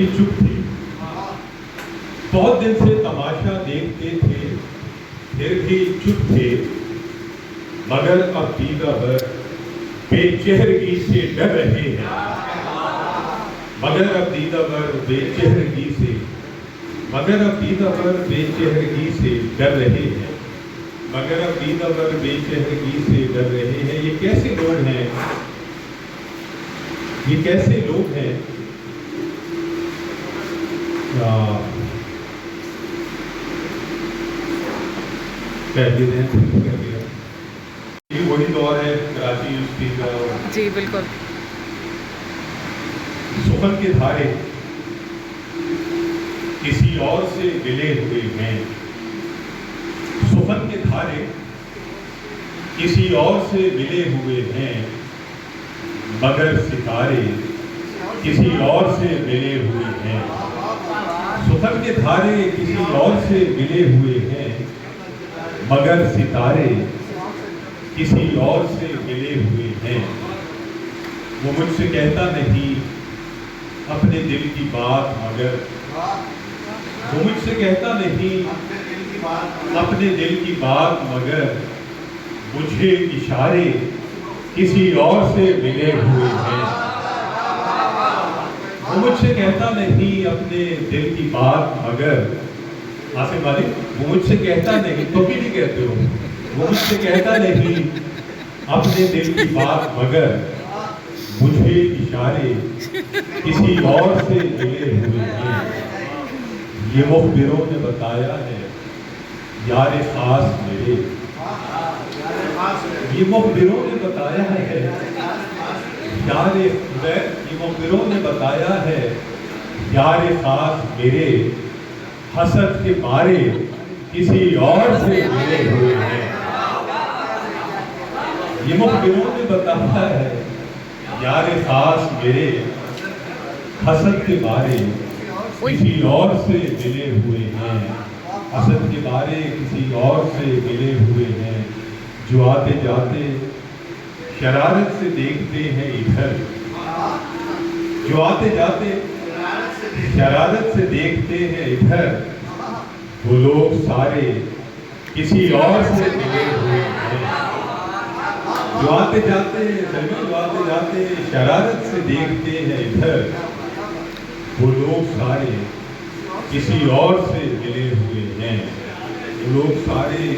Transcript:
چپ تھے، بہت دن سے تماشا دیکھتے تھے، پھر بھی چپ تھے، مگر اب دیدہ بر بے چہرگی سے ڈر رہے ہیں، مگر اب دیدہ بر بے چہرگی سے مگر اب دیدہ بر بے چہرگی سے ڈر رہے ہیں، مگر اب دیدہ بر بے چہرگی سے ڈر رہے ہیں۔ یہ کیسے لوگ ہیں، یہ کیسے لوگ ہیں؟ پہلے دن یہ وہی دور ہے کراچی یونیورسٹی کا۔ جی بالکل۔ سخن کے دھارے کسی اور سے ملے ہوئے ہیں، سخن کے دھارے کسی اور سے ملے ہوئے ہیں، مگر ستارے کسی اور سے ملے ہوئے ہیں۔ سخن کے دھارے کسی اور سے ملے ہوئے ہیں، مگر ستارے کسی اور سے ملے ہوئے ہیں۔ وہ مجھ سے کہتا نہیں اپنے دل کی بات، مگر وہ مجھ سے کہتا نہیں اپنے دل کی بات، مگر مجھے اشارے کسی اور سے ملے ہوئے ہیں۔ وہ مجھ سے کہتا نہیں اپنے دل کی بات، مگر آصف مالک وہ مجھ سے کہتا نہیں، تو بھی نہیں کہتے ہو، وہ مجھ سے کہتا نہیں اپنے دل کی بات، مگر مجھے اشارے کسی اور سے ملے ہوئے ہیں۔ یہ مخبروں نے بتایا ہے یار خاص میرے، یہ مخبروں نے بتایا ہے یار یہ مخبروں نے بتایا ہے یار خاص میرے، حسد کے مارے کسی اور سے ملے ہوئے ہیں۔ یہ مخبروں نے بتایا ہے یار خاص میرے، حسد کے مارے کسی اور سے ملے ہوئے ہیں، حسد کے مارے کسی اور سے ملے ہوئے ہیں۔ جو آتے جاتے شرارت سے دیکھتے ہیں ادھر، جو آتے جاتے شرارت سے دیکھتے ہیں ادھر، وہ لوگ سارے کسی اور سے ملے ہوئے ہیں۔ جو آتے جاتے شرارت سے دیکھتے ہیں ادھر، وہ لوگ سارے کسی اور سے ملے ہوئے ہیں، وہ لوگ سارے